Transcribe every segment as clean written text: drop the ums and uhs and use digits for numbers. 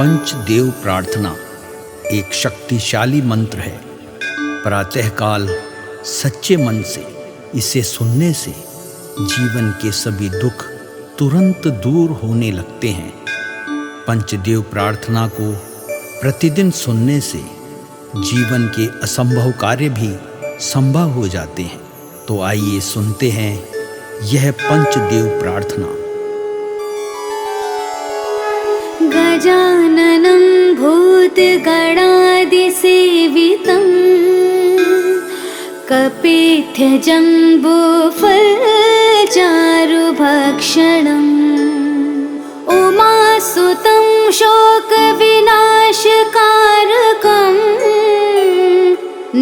पंचदेव प्रार्थना एक शक्तिशाली मंत्र है। प्रातःकाल सच्चे मन से इसे सुनने से जीवन के सभी दुख तुरंत दूर होने लगते हैं। पंचदेव प्रार्थना को प्रतिदिन सुनने से जीवन के असंभव कार्य भी संभव हो जाते हैं। तो आइए सुनते हैं यह पंचदेव प्रार्थना। गजाननं भूतगणादिसेवितं कपित्थजम्बूफलचारुभक्षणम् उमासुतं शोकविनाशकारकं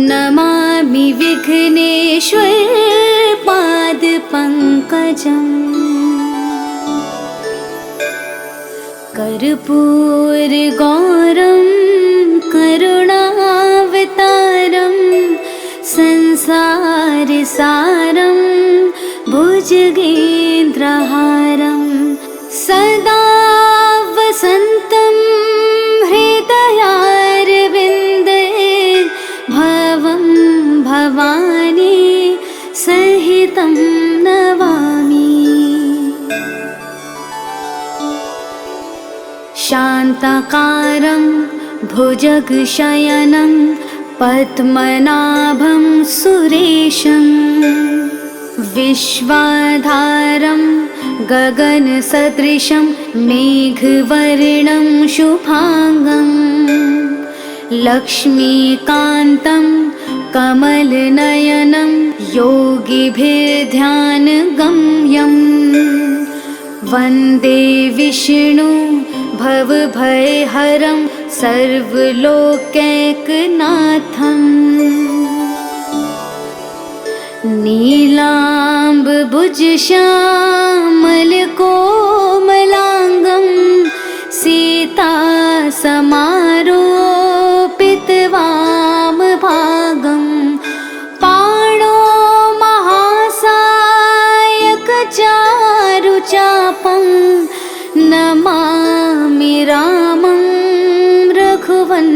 नमामि विघ्नेश्वरपादपङ्कजम्। कर्पूरगौरं करुणावतारं संसारसारं भुजगेन्द्रहारं सदा वसन्तं हृदयारविन्दे भवं भवानी सहितं नमामि। शान्ताकारं भुजगशयनं पद्मनाभं सुरेशं विश्वाधारं गगनसदृशं मेघवर्णं शुभांगं लक्ष्मीकान्तं कमलनयनं योगिभिर्ध्यानगम्यं वन्दे विष्णु भवभयहरं सर्वलोकैकनाथम्। नीलाम्बुजश्यामलकोमलाङ्गं सीतासमारोपितवामभागं पाणो महासायकचारुचापं नमामि रामं रघुवंशनाथम्।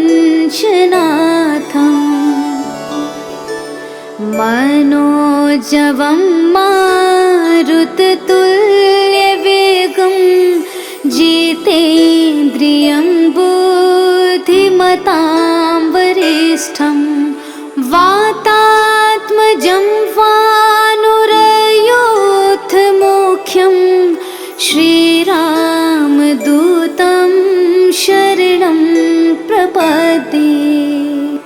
मनोजवं मारुततुल्यवेगं जितेन्द्रियं बुद्धिमतां वरिष्ठं वातात्मजं वानुरयोधमुख्यं श्रीरामदूतं शरणं प्रपद्ये।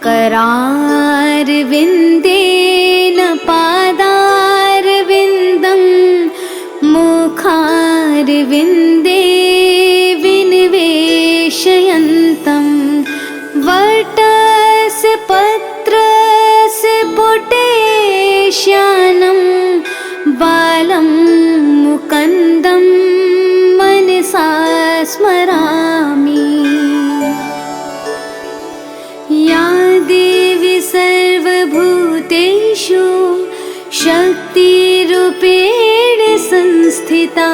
करारविन्देन पादारविन्दं मुखारविन्दे विनिवेशयन्तं वटस्य पत्रस्य पुटेश्यानं बालं मुकुन्दं मनसा स्मरामि। या देवी सर्वभूतेषु शक्तिरूपेण संस्थिता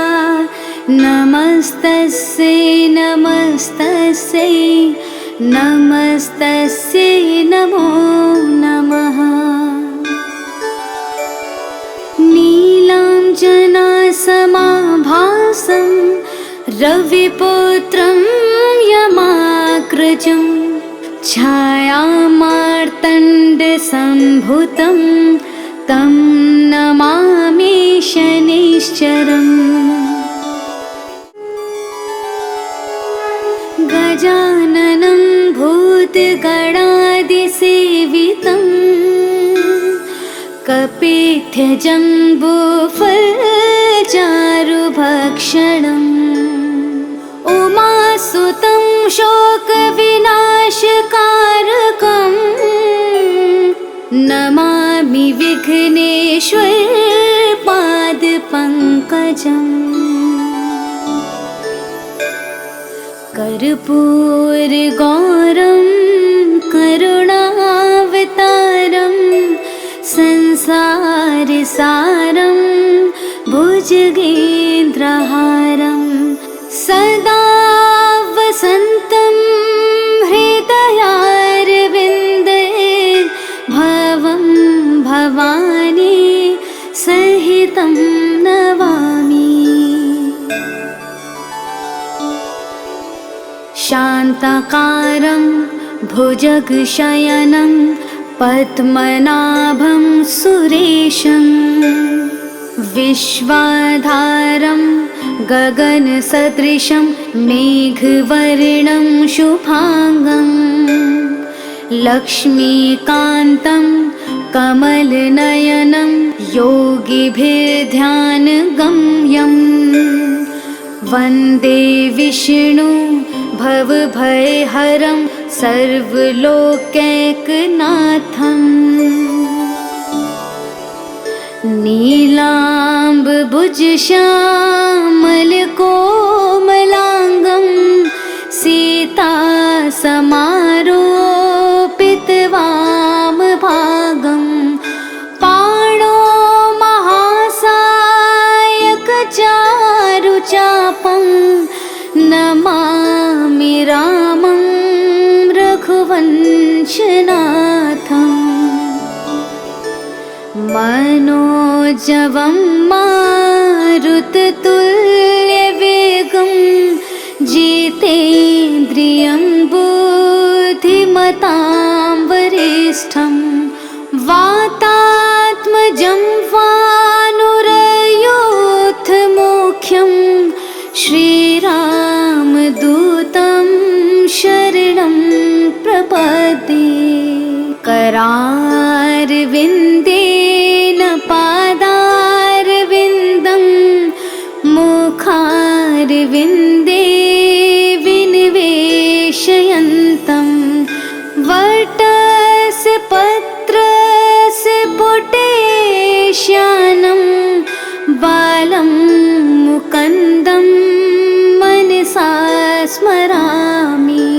नमस्तस्यै नमस्तस्यै नमस्तस्यै नमो नमः। नीलाञ्जनासमाभासं रविपुत्रं यमाग्रजं छायामार्तण्डसम्भुतं तं नमामि शनैश्चरम्। गजाननं भूतगणादिसेवितं कपित्थजम्बूफलचारुभक्षणम् उमासुतं शोकविनाशकारकं नमामि विघ्नेश्वरपादपङ्कजम्। कर्पूरगौरं करुणावतारं संसारसारं भुजगेन्द्रहारं सदा वसन्तं शान्ताकारं भुजगशयनं पद्मनाभं सुरेशं विश्वाधारं गगनसदृशं मेघवर्णं शुभांगं लक्ष्मीकान्तं कमलनयनं योगिभिर्ध्यानगम्यं वन्दे विष्णु भवभयहरं सर्वलोकैकनाथम् नीलाम्बुजश्यामलकोमलाङ्गं सीतासमारोपितवामभागं पाणो महासायकचारुचापं नमामि रामं रघुवंशनाथम् मनोजवं मारुततुल्यवेगं जितेन्द्रियं बुद्धिमतां वरिष्ठं वातात्मजं वानुरयूथमुख्यं श्रीरामदूतं शरणं प्रपद्ये करारविन्देन पादारविन्दं मुखारविन्दे विनिवेशयन्तं वटस्य पत्रस्य पुटेश्यानं बालं मुकुन्दं मनसा स्मरामि।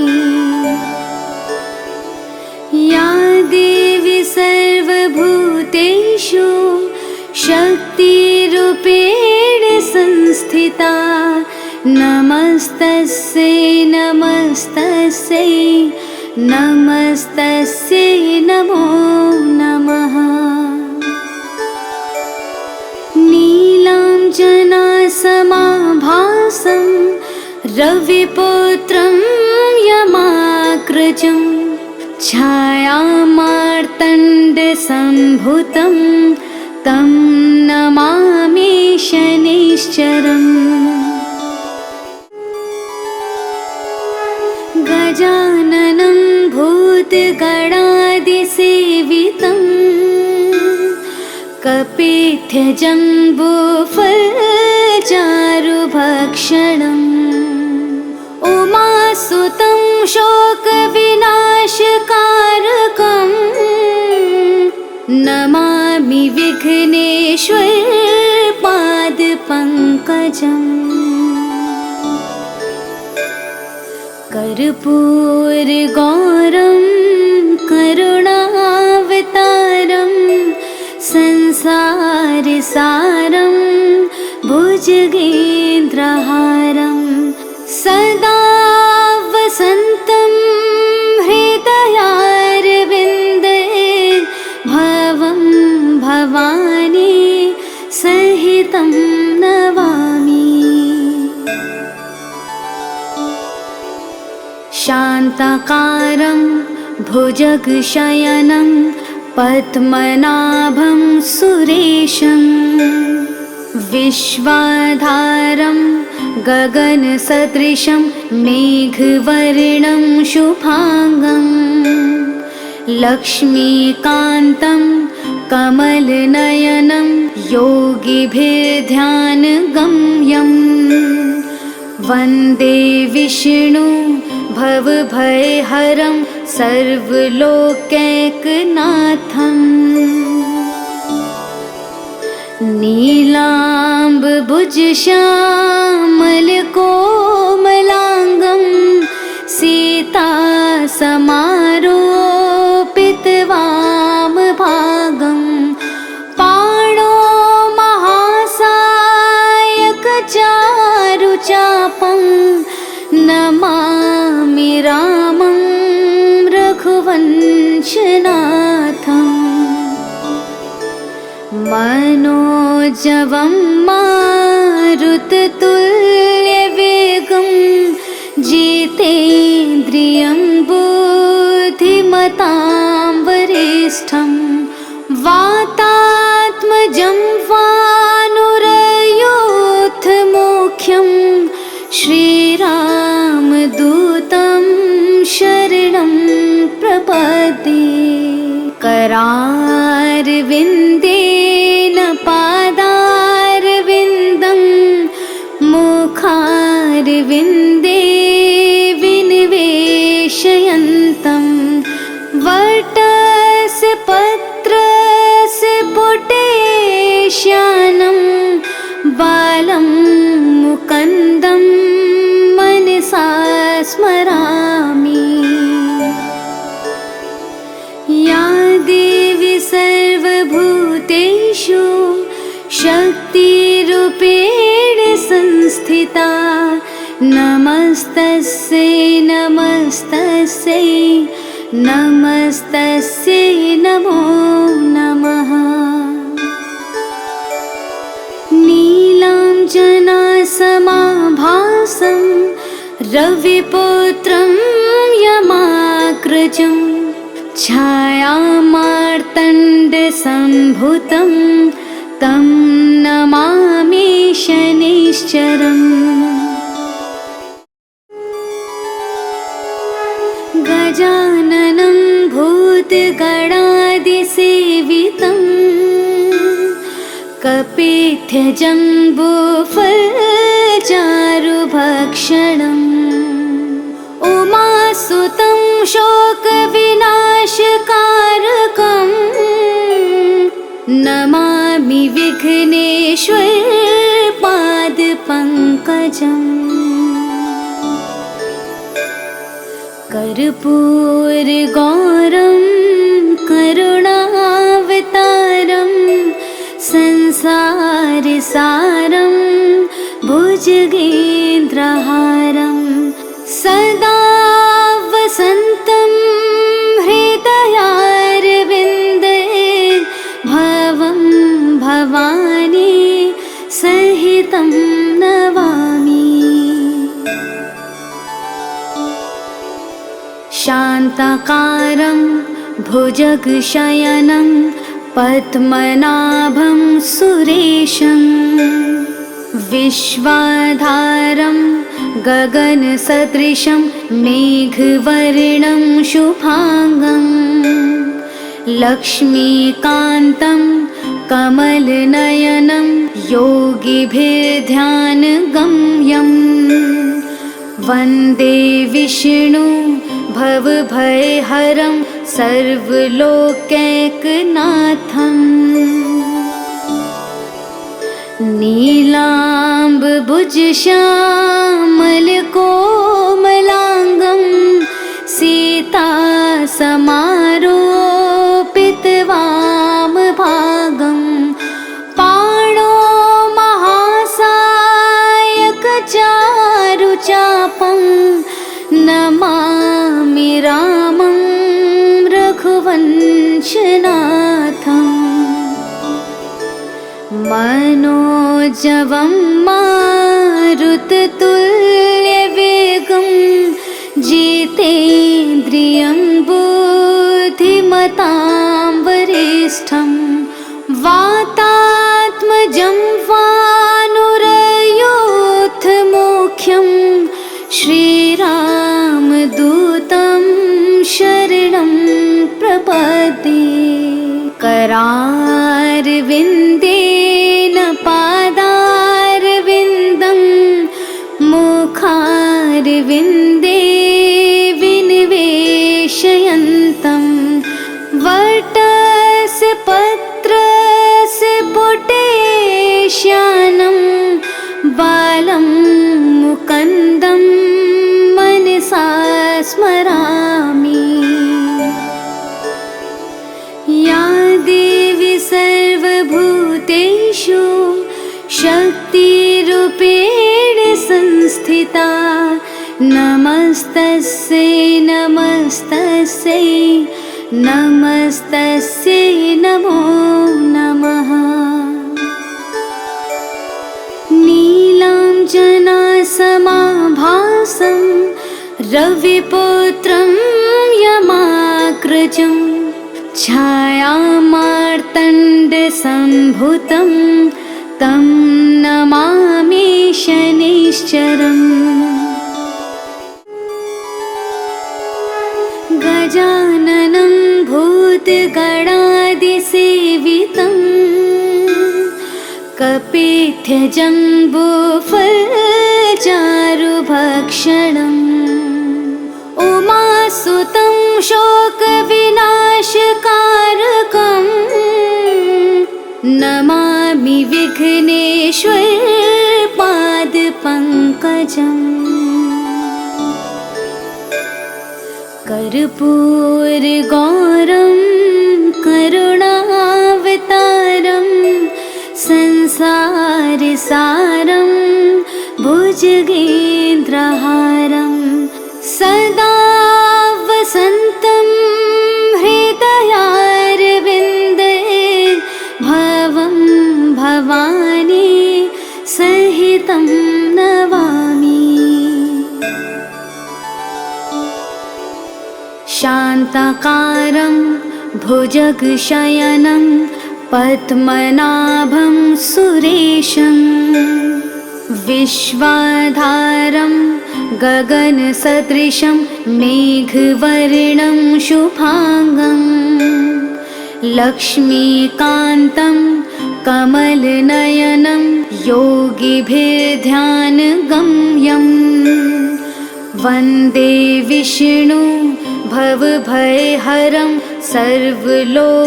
या देवी सर्वभूतेषु शक्तिरूपेण संस्थिता नमस्तस्यै नमस्तस्यै नमस्तस्यै नमो नमः। नीलाञ्जनासमाभासं रविपुत्रं यमाग्रजं छायामार्तण्डसम्भुतं तं नमामि शनैश्चरम्। गजाननं भूतगणादिसेवितं कपित्थजम्बूफलचारुभक्षणम् उमासुतं शोकविनाशकारकं नमामि विघ्नेश्वरपादपङ्कजम्। कर्पूरगौरं करुणावतारं संसारसारं भुजगेन्द्रहारं सदा वसन्तं हृदयारविन्दे भवं भवानी सहितं नमामि। शान्ताकारं भुजगशयनं पद्मनाभं सुरेशं विश्वाधारं गगनसदृशं मेघवर्णं शुभांगं लक्ष्मीकान्तं कमलनयनं योगिभिर्ध्यानगम्यं वन्दे विष्णु भवभयहरं सर्वलोकैकनाथम् नीलाम्बुजश्यामलकोमलाङ्गं सीतासमारोपितवामभागं पाणो महासायकचारुचापं नमामि रामं रघुवंशनाथम् मनोजवं मारुततुल्यवेगं जितेन्द्रियं प्रपद्ये करारविन्देन पादारविन्दं मुखारविन्दे विनिवेशयन्तं वटस्य पत्रस्य पुटेश्यानं बालं मुकुन्दं मनसा स्मरामि। या देवी सर्वभूतेषु शक्तिरूपेण संस्थिता नमस्तस्यै नमस्तस्यै नमस्तस्यै नमो नमः। नीलाञ्जनासमाभासं रविपुत्रं यमाग्रजं छायामार्तण्डसम्भुतं तं नमामि शनैश्चरम्। गजाननं भूतगणादिसेवितं कपित्थजम्बूफलचारुभक्षणम् उमासुतं शोकविनाशकारकं नमामि विघ्नेश्वरपादपङ्कजम्। कर्पूरगौरं करुणावतारं संसारसारं भुजगेन्द्रहारं सदा वसन्तं हृदयारविन्दे भवं भवानी सहितं नमामि। शान्ताकारं भुजगशयनं पद्मनाभं सुरेशं विश्वाधारं गगनसदृशं मेघवर्णं शुभांगं लक्ष्मीकान्तं कमलनयनं योगिभिर्ध्यानगम्यं वन्दे विष्णु भवभयहरं सर्वलोकैकनाथम्। नीलाम्बुजश्यामलकोमलाङ्गं सीतासमारोपितवामभागं पाणो महासायकचारुचापं नमामि रामं रघुवंशनाथम्। मनोजवं मारुततुल्यवेगं जितेन्द्रियं बुद्धिमतां वरिष्ठं वातात्मजं वानुरयोधमुख्यं श्रीरामदूतं शरणं प्रपद्ये करारविन्देन पादारविन्दं मुखारविन्दे विनिवेशयन्तं वटस्य पत्रस्य पुटेश्यानं बालं मुकुन्दं मनसा स्मरामि। या देवी सर्वभूतेषु शक्तिरूपेण संस्थिता नमस्तस्यै नमस्तस्यै नमस्तस्यै नमो नमः। नीलाञ्जनासमाभासं रविपुत्रं यमाग्रजं छायामार्तण्डसम्भुतं तं नमामि शनैश्चरम्। गजाननं भूतगणादिसेवितं कपित्यजम्बूफलचारुभक्षणम् उमासुतं शोकविनाशकारकम् नमामि विघ्नेश्वर पादपङ्कजम् कर्पूरगौरं करुणावतारं संसारसारं भुजगेन्द्रहारं सदा वसन्तं हृदयारविन्दे भवं भवानी सहितं नमामि। शान्ताकारं भुजगशयनं पद्मनाभं सुरेशं विश्वाधारं गगनसदृशं मेघवर्णं शुभांगं लक्ष्मीकान्तं कमलनयनं योगिभिर्ध्यानगम्यं वन्दे विष्णु भवभयहरं सर्वलोकैकनाथम्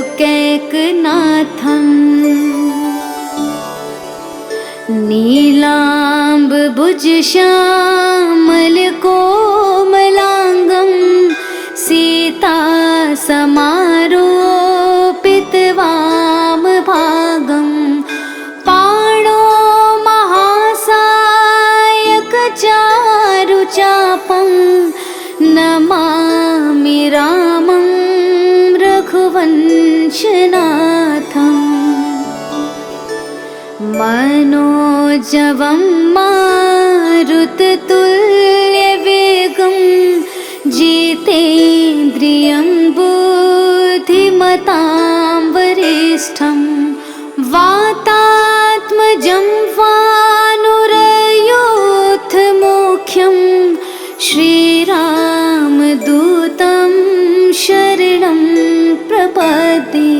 नीलाम्बुजश्यामलकोमलाङ्गं सीतासमारोपितवामभागं पाणो महासायकचारुचापं नमामि रामं रघुवंशनाथम् मनोजवं मारुततुल्यवेगं जितेन्द्रियं बुद्धिमतां वरिष्ठं वातात्मजं वानुरयूथमुख्यं श्रीरामदूतं शरणं प्रपद्ये।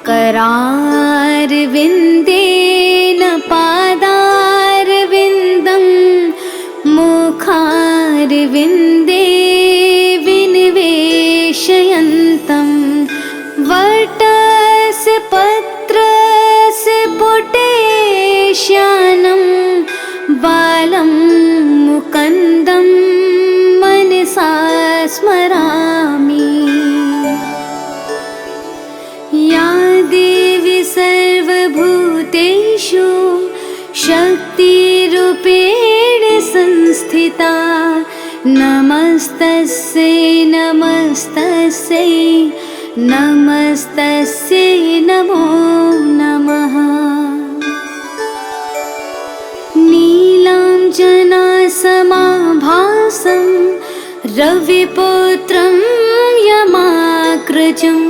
करारविन्देन पादारविन्दं मुखारविन्दे विनिवेशयन्तं वटस्य पत्रस्य पुटेश्यानं बालं मुकुन्दं मनसा स्मरामि। या देवी सर्वभूतेषु शक्तिरूपेण संस्थिता नमस्तस्यै नमस्तस्यै नमस्तस्यै नमो नमः। नीलाञ्जनासमाभासं रविपुत्रं यमाग्रजं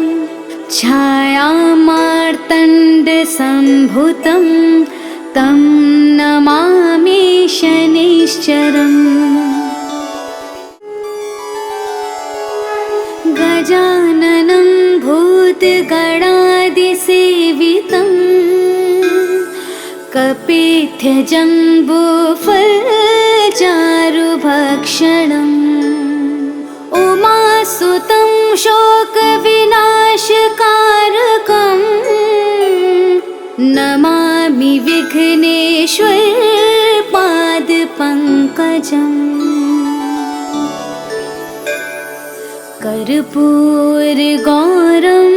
छायामार्तण्डसम्भुतं तं नमामि शनैश्चरम्। गजाननं भूतगणादिसेवितं कपित्यजम्बूफलचारुभक्षणम् उमासुतं शोकविनाशकारकम् नमामि विघ्नेश्वर पादपङ्कजम् कर्पूरगौरं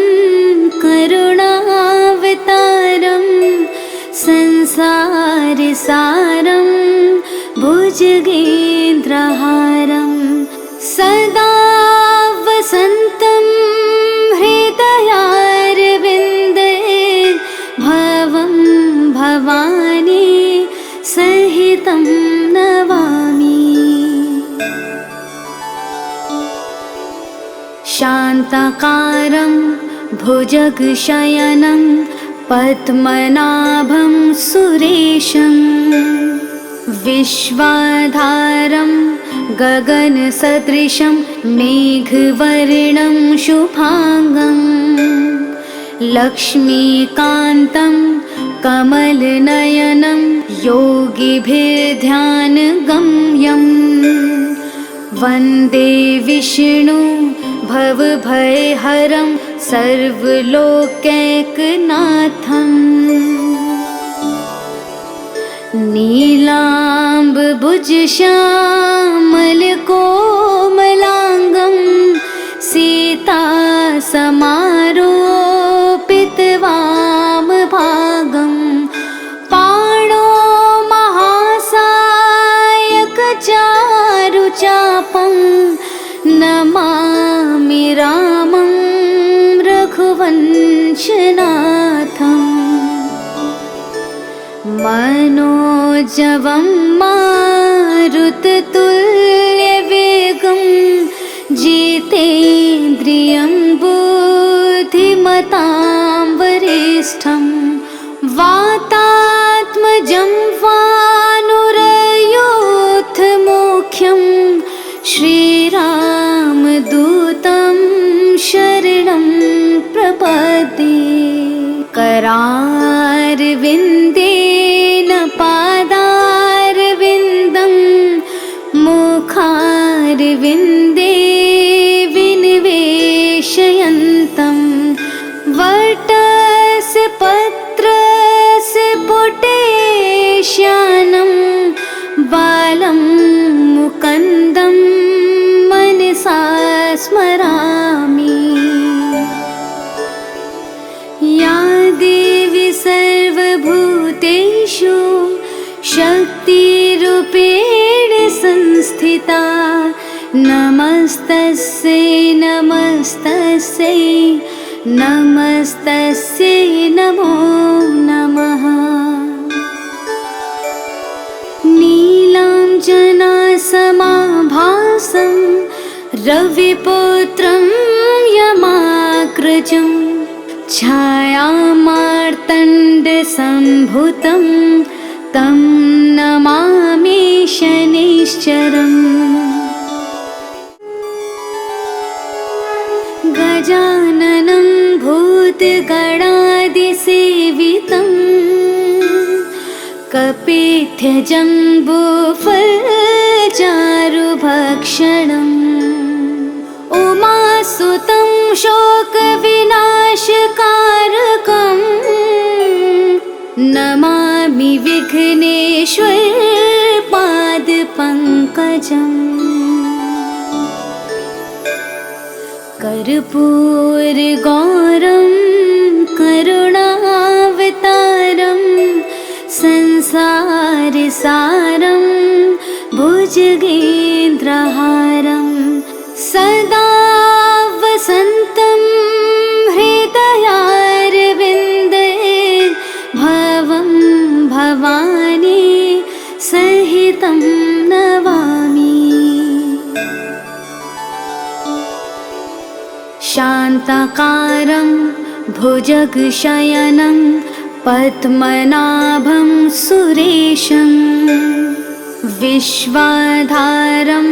करुणावतारं संसारसारं भुजगेन्द्रहारं सदा वसन्तं हृदयारविन्दे भवं भवानी सहितं नमामि। शान्ताकारं भुजगशयनं पद्मनाभं सुरेशं विश्वाधारं गगनसदृशं मेघवर्णं शुभांगं लक्ष्मीकान्तं कमलनयनं योगिभिर्ध्यानगम्यं वन्दे विष्णु भवभयहरं सर्वलोकैकनाथम् नीलाम्बुजश्यामलकोमलाङ्गं सीतासमारोपितवामभागं पाणो महासायकचारुचापं नमामि रामं रघुवंशनाथम् मनोजवं मारुततुल्यवेगं जितेन्द्रियं बुद्धिमतां वरिष्ठं वातात्मजं वानुरयोधमुख्यं श्रीरामदूतं शरणं प्रपद्ये करारविन्देन पादारविन्दं मुखारविन्दे विनिवेशयन्तं वटस्य पत्रस्य पुटेश्यानं बालं मुकुन्दं मनसा स्मरामि। या देवी सर्वभूतेषु शक्तिरूपेण संस्थिता नमस्तस्यै नमस्तस्यै नमस्तस्यै नमो नमः। नीलाञ्जनासमाभासं रविपुत्रं यमाग्रजं छायामार्तण्डसम्भुतं तं नमामि शनैश्चरम्। गजाननं भूतगणादिसेवितं कपित्थजम्बूफलचारुभक्षणम् उमासुतं शोकविनाशकारकं नमामि विघ्नेश्वरपादपङ्कजम्। कर्पूरगौरं करुणावतारं संसारसारं भुजगेन्द्रहारं सदा वसन्तं हृदयारविन्दे भवं भवानी सहितं नमामि। शान्ताकारं भुजगशयनं पद्मनाभं सुरेशं विश्वाधारं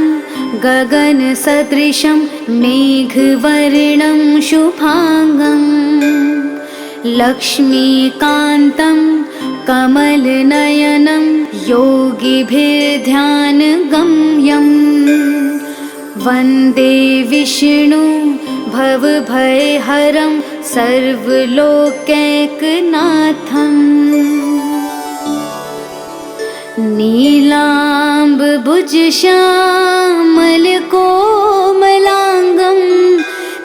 गगनसदृशं मेघवर्णं शुभांगं लक्ष्मीकान्तं कमलनयनं योगिभिर्ध्यानगम्यं वन्दे विष्णु भवभयहरं सर्वलोकैकनाथम् नीलाम्बुजश्यामलकोमलाङ्गं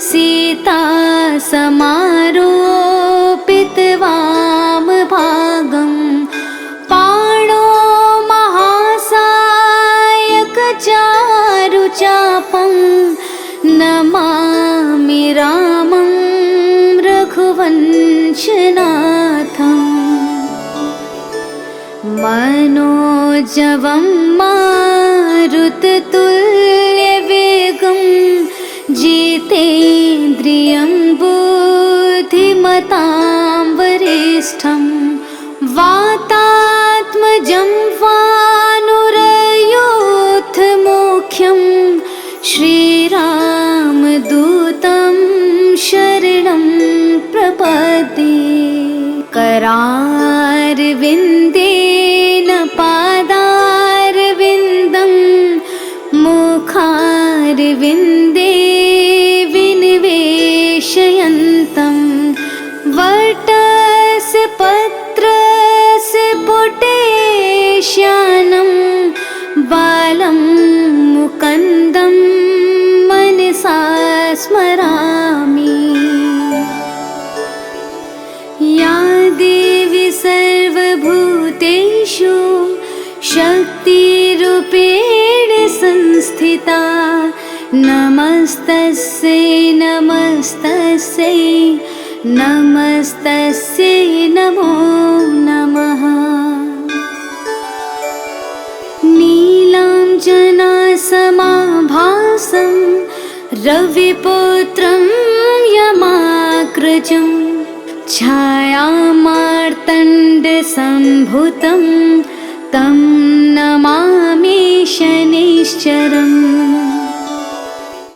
सीतासमारोपितवामभागं पाणो महासायकचारुचापं नमामि रामं रघुवंशनाथम् मनोजवं मारुततुल्यवेगं जितेन्द्रियं बुद्धिमतां वरिष्ठं वातात्मजं वानुरयोधमुख्यं शक्तिरूपेण संस्थिता नमस्तस्यै नमस्तस्यै नमस्तस्यै नमो नमः। नीलाञ्जनासमाभासं रविपुत्रं यमाग्रजं छायामार्तण्डसम्भुतं तं नमामि शनैश्चरम्।